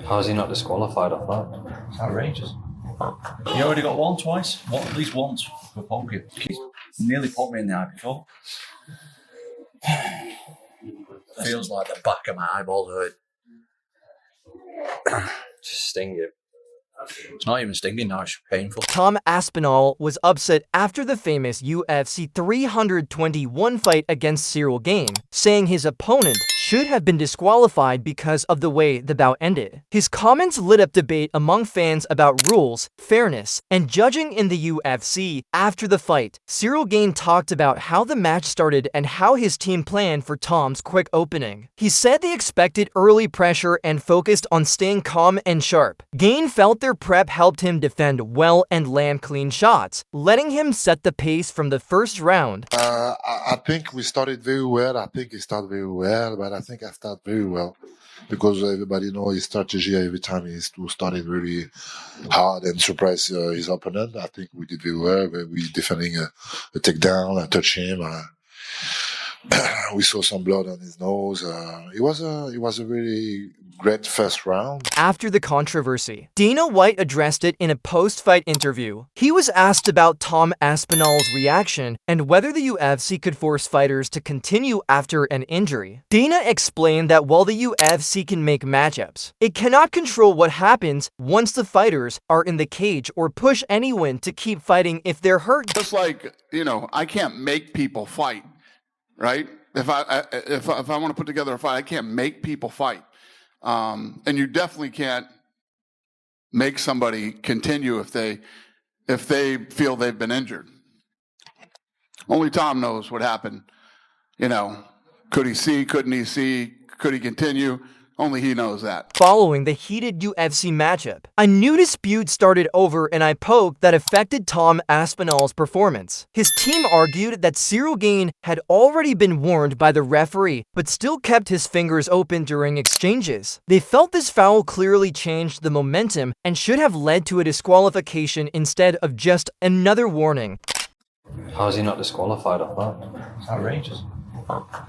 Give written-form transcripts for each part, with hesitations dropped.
How's he not disqualified off that? It's outrageous. He already got one twice. At least once for poking. He nearly put me in the eye before. Feels like the back of my eyeball hurt. Just sting him. It's not even stinging now, it's painful. Tom Aspinall was upset after the famous UFC 321 fight against Cyril Gane, saying his opponent should have been disqualified because of the way the bout ended. His comments lit up debate among fans about rules, fairness, and judging in the UFC. After the fight, Cyril Gane talked about how the match started and how his team planned for Tom's quick opening. He said they expected early pressure and focused on staying calm and sharp. Gane felt their prep helped him defend well and land clean shots, letting him set the pace from the first round. I think we started very well. I think he started very well, but I think I started very well because everybody knows his strategy every time he started really hard and surprised his opponent. I think we did very well. We defending a takedown, I touched him. We saw some blood on his nose. It was a really great first round. After the controversy, Dana White addressed it in a post-fight interview. He was asked about Tom Aspinall's reaction and whether the UFC could force fighters to continue after an injury. Dana explained that while the UFC can make matchups, it cannot control what happens once the fighters are in the cage or push anyone to keep fighting if they're hurt. Just like, I can't make people fight. Right? If I want to put together a fight, I can't make people fight. And you definitely can't make somebody continue if they feel they've been injured. Only Tom knows what happened. Could he see? Couldn't he see? Could he continue? Only he knows that. Following the heated UFC matchup, a new dispute started over an eye poke that affected Tom Aspinall's performance. His team argued that Cyril Gane had already been warned by the referee, but still kept his fingers open during exchanges. They felt this foul clearly changed the momentum and should have led to a disqualification instead of just another warning. How's he not disqualified off that? It's outrageous.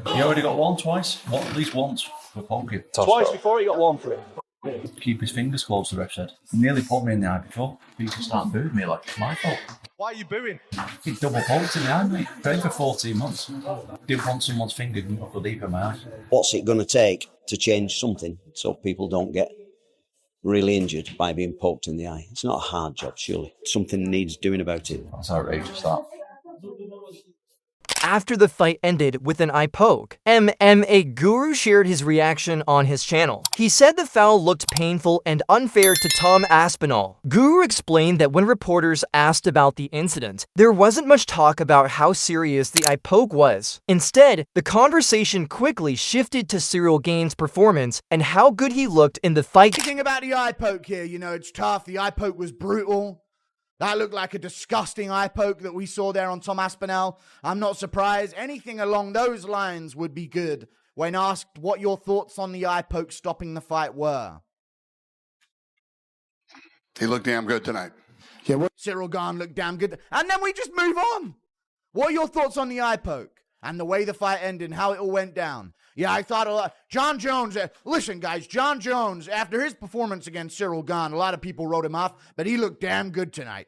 He already got one twice. At least once for poking. Twice before he got one for it. Keep his fingers closed, the ref said. He nearly put me in the eye before. People start booing me like it's my fault. Why are you booing? He double poked in the eye, mate. Trained for 14 months. Didn't want someone's finger go deep in my eye. What's it going to take to change something so people don't get really injured by being poked in the eye? It's not a hard job, surely. Something needs doing about it. That's outrageous, that. After the fight ended with an eye poke, MMA Guru shared his reaction on his channel. He said the foul looked painful and unfair to Tom Aspinall. Guru explained that when reporters asked about the incident, there wasn't much talk about how serious the eye poke was. Instead, the conversation quickly shifted to Cyril Gane's performance and how good he looked in the fight. Thinking about the eye poke here, it's tough. The eye poke was brutal. That looked like a disgusting eye poke that we saw there on Tom Aspinall. I'm not surprised. Anything along those lines would be good when asked what your thoughts on the eye poke stopping the fight were. He looked damn good tonight. Yeah, Cyril Gane looked damn good. And then we just move on. What are your thoughts on the eye poke and the way the fight ended and how it all went down? Yeah, I thought a lot. Jon Jones, listen, guys, Jon Jones, after his performance against Cyril Gane, a lot of people wrote him off, but he looked damn good tonight.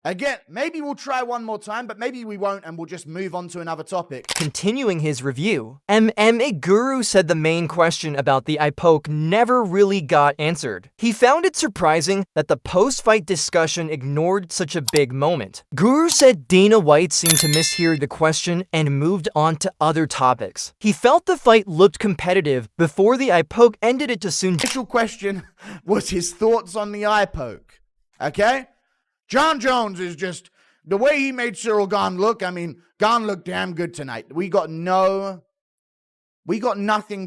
Again, maybe we'll try one more time, but maybe we won't, and we'll just move on to another topic. Continuing his review, MMA Guru said the main question about the eye poke never really got answered. He found it surprising that the post-fight discussion ignored such a big moment. Guru said Dana White seemed to mishear the question and moved on to other topics. He felt the fight looked competitive before the eye poke ended it to soon. The initial question was his thoughts on the eye poke. Okay? Jon Jones is just, the way he made Cyril Gane look, Gane looked damn good tonight. We got nothing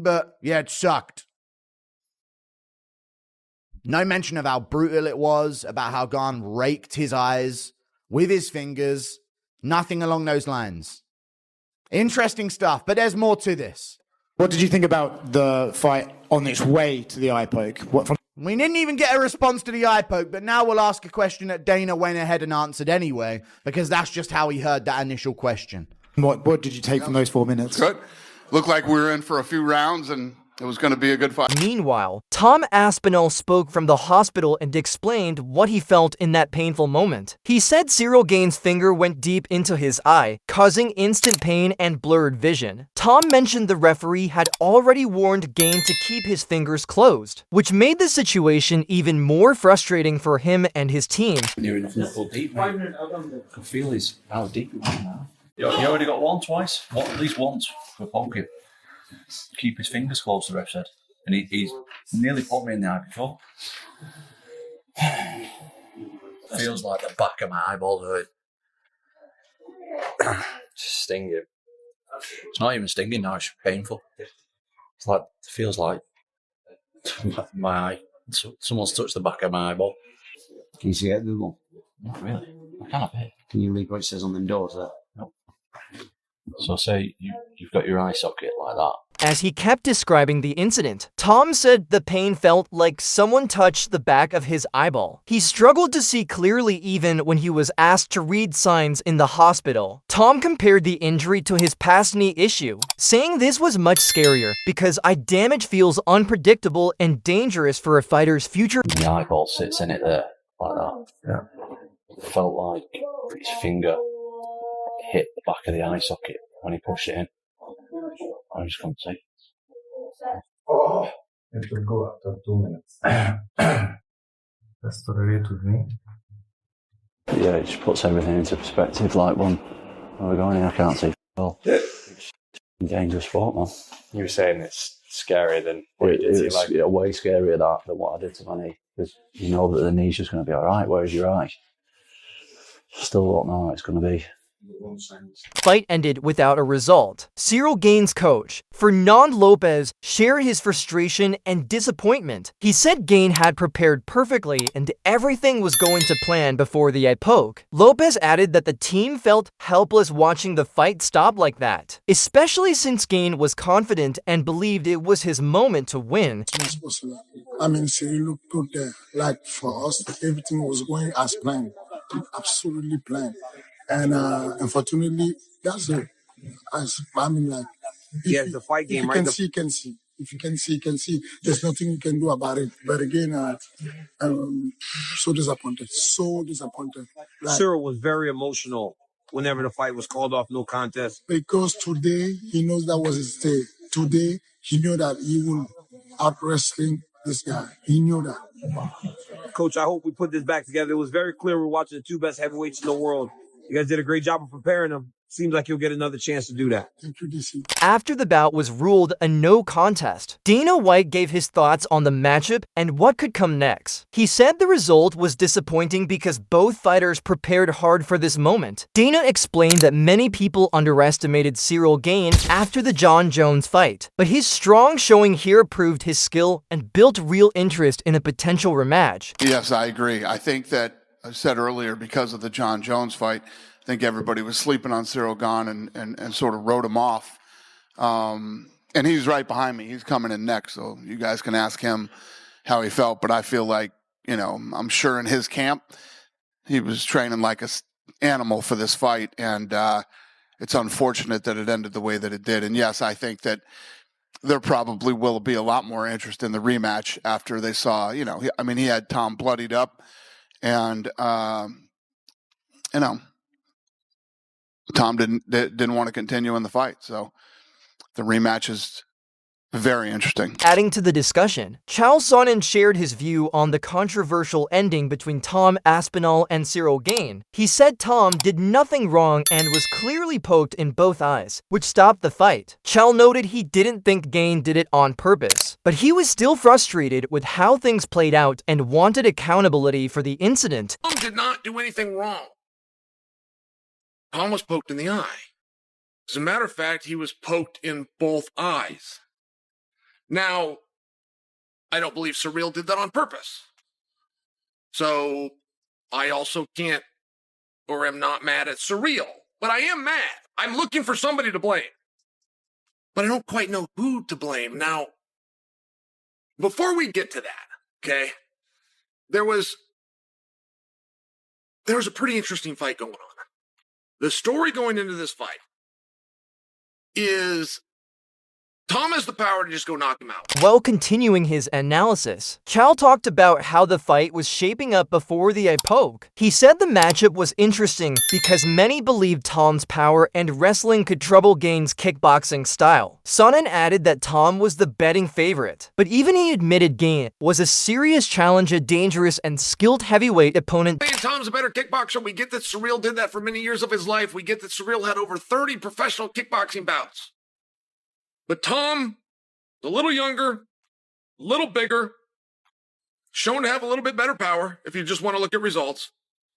but, yeah, it sucked. No mention of how brutal it was, about how Gane raked his eyes with his fingers. Nothing along those lines. Interesting stuff, but there's more to this. What did you think about the fight on its way to the eye poke? We didn't even get a response to the eye poke, but now we'll ask a question that Dana went ahead and answered anyway, because that's just how he heard that initial question. What did you take from those 4 minutes? Good. Looked like we were in for a few rounds, and It was going to be a good fight. Meanwhile, Tom Aspinall spoke from the hospital and explained what he felt in that painful moment. He said Cyril Gane's finger went deep into his eye, causing instant pain and blurred vision. Tom mentioned the referee had already warned Gane to keep his fingers closed, which made the situation even more frustrating for him and his team. Near enough knuckle deep, mate. I can feel his how deep it was now. You already got one twice? At least once for poking. Keep his fingers closed, the ref said. And he's nearly put me in the eye before. Feels like the back of my eyeball hurt. Just stinging. It's not even stinging now, it's painful. It's like, it feels like my eye. Someone's touched the back of my eyeball. Can you see it, Google? Not really. I can't bet. Can you read what it says on them doors there? No. So say you've got your eye socket like that. As he kept describing the incident, Tom said the pain felt like someone touched the back of his eyeball. He struggled to see clearly even when he was asked to read signs in the hospital. Tom compared the injury to his past knee issue, saying this was much scarier because eye damage feels unpredictable and dangerous for a fighter's future. The eyeball sits in it there, like that. Yeah. It felt like his finger hit the back of the eye socket when he pushed it in. I just can't see. It will go after 2 minutes. That's to relate with me. Yeah, it just puts everything into perspective. Like when we're going in, I can't see. Well, it's a dangerous sport, man. You were saying it's scarier than what you did to your leg. It's way scarier than what I did to my knee. Because you know that the knee's just going to be all right. Whereas your eye, still don't know how it's going to be. Fight ended without a result. Cyril Gane's coach, Fernand Lopez, shared his frustration and disappointment. He said Gane had prepared perfectly and everything was going to plan before the eye poke. Lopez added that the team felt helpless watching the fight stop like that, especially since Gane was confident and believed it was his moment to win. I mean, Cyril looked good there. Like for us, everything was going as planned, absolutely planned. And unfortunately, that's it. I mean, like, Yes, the fight game, right? You can see. If you can see, you can see. There's nothing you can do about it. But again, so disappointed. So disappointed. Like, Cyril was very emotional whenever the fight was called off, no contest. Because today, he knows that was his day. Today, he knew that he will out wrestling this guy. He knew that. Coach, I hope we put this back together. It was very clear we're watching the two best heavyweights in the world. You guys did a great job of preparing them. Seems like you'll get another chance to do that. Thank you, DC. After the bout was ruled a no contest, Dana White gave his thoughts on the matchup and what could come next. He said the result was disappointing because both fighters prepared hard for this moment. Dana explained that many people underestimated Cyril Gane after the Jon Jones fight, but his strong showing here proved his skill and built real interest in a potential rematch. Yes, I agree. I think that I said earlier, because of the Jon Jones fight, I think everybody was sleeping on Cyril Gane and sort of wrote him off. And he's right behind me. He's coming in next, so you guys can ask him how he felt. But I feel like, I'm sure in his camp, he was training like an animal for this fight. And it's unfortunate that it ended the way that it did. And yes, I think that there probably will be a lot more interest in the rematch after they saw, he had Tom bloodied up. And, Tom didn't want to continue in the fight. So the rematch is very interesting. Adding to the discussion, Chael Sonnen shared his view on the controversial ending between Tom Aspinall and Cyril Gane. He said Tom did nothing wrong and was clearly poked in both eyes, which stopped the fight. Chael noted he didn't think Gane did it on purpose, but he was still frustrated with how things played out and wanted accountability for the incident. Tom did not do anything wrong. Tom was poked in the eye. As a matter of fact, he was poked in both eyes. Now, I don't believe Cyril did that on purpose. So, I also can't or am not mad at Cyril. But I am mad. I'm looking for somebody to blame. But I don't quite know who to blame. Now, before we get to that, okay, there was a pretty interesting fight going on. The story going into this fight is Tom has the power to just go knock him out. While continuing his analysis, Cal talked about how the fight was shaping up before the eye poke. He said the matchup was interesting because many believed Tom's power and wrestling could trouble Gane's kickboxing style. Sonnen added that Tom was the betting favorite, but even he admitted Gane was a serious challenge, a dangerous and skilled heavyweight opponent. Tom's a better kickboxer. We get that Surreal did that for many years of his life. We get that Surreal had over 30 professional kickboxing bouts. But Tom, a little younger, a little bigger, shown to have a little bit better power if you just want to look at results,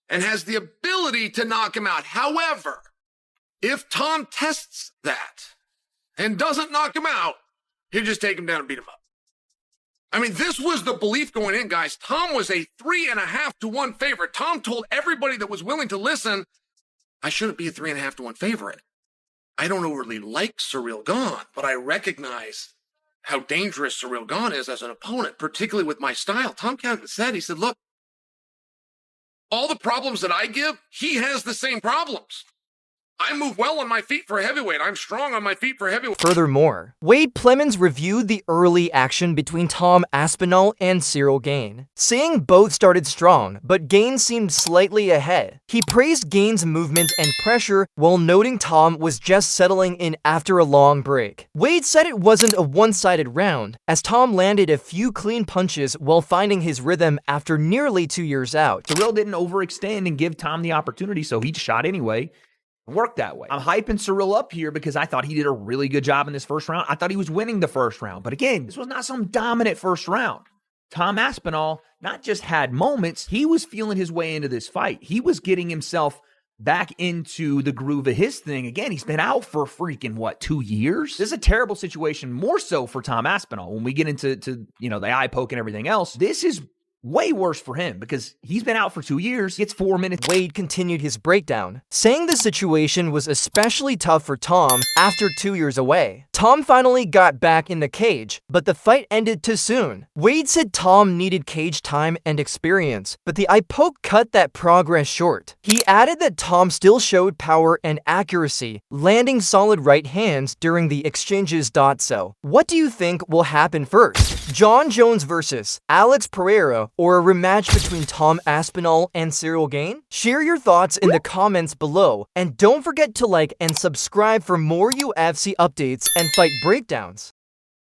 and has the ability to knock him out. However, if Tom tests that and doesn't knock him out, he'll just take him down and beat him up. I mean, this was the belief going in, guys. Tom was a 3.5 to 1 favorite. Tom told everybody that was willing to listen, I shouldn't be a 3.5 to 1 favorite. I don't overly like Surreal Gone, but I recognize how dangerous Surreal Gone is as an opponent, particularly with my style. Tom Cannon said, he said, look, all the problems that I give, he has the same problems. I move well on my feet for a heavyweight. I'm strong on my feet for a heavyweight. Furthermore, Wade Plemons reviewed the early action between Tom Aspinall and Cyril Gane, saying both started strong, but Gane seemed slightly ahead. He praised Gane's movement and pressure, while noting Tom was just settling in after a long break. Wade said it wasn't a one-sided round, as Tom landed a few clean punches while finding his rhythm after nearly 2 years out. Cyril didn't overextend and give Tom the opportunity, so he shot anyway. Work that way. I'm hyping Cyril up here because I thought he did a really good job in this first round. I thought he was winning the first round. But again, this was not some dominant first round. Tom Aspinall not just had moments, he was feeling his way into this fight. He was getting himself back into the groove of his thing. Again, he's been out for freaking, 2 years? This is a terrible situation, more so for Tom Aspinall. When we get into the eye poke and everything else, this is way worse for him because he's been out for 2 years. Gets 4 minutes. Wade continued his breakdown, saying the situation was especially tough for Tom after 2 years away. Tom finally got back in the cage, but the fight ended too soon. Wade said Tom needed cage time and experience, but the eye poke cut that progress short. He added that Tom still showed power and accuracy, landing solid right hands during the exchanges. So, what do you think will happen first? Jon Jones versus Alex Pereira, or a rematch between Tom Aspinall and Cyril Gane? Share your thoughts in the comments below, and don't forget to like and subscribe for more UFC updates and fight breakdowns.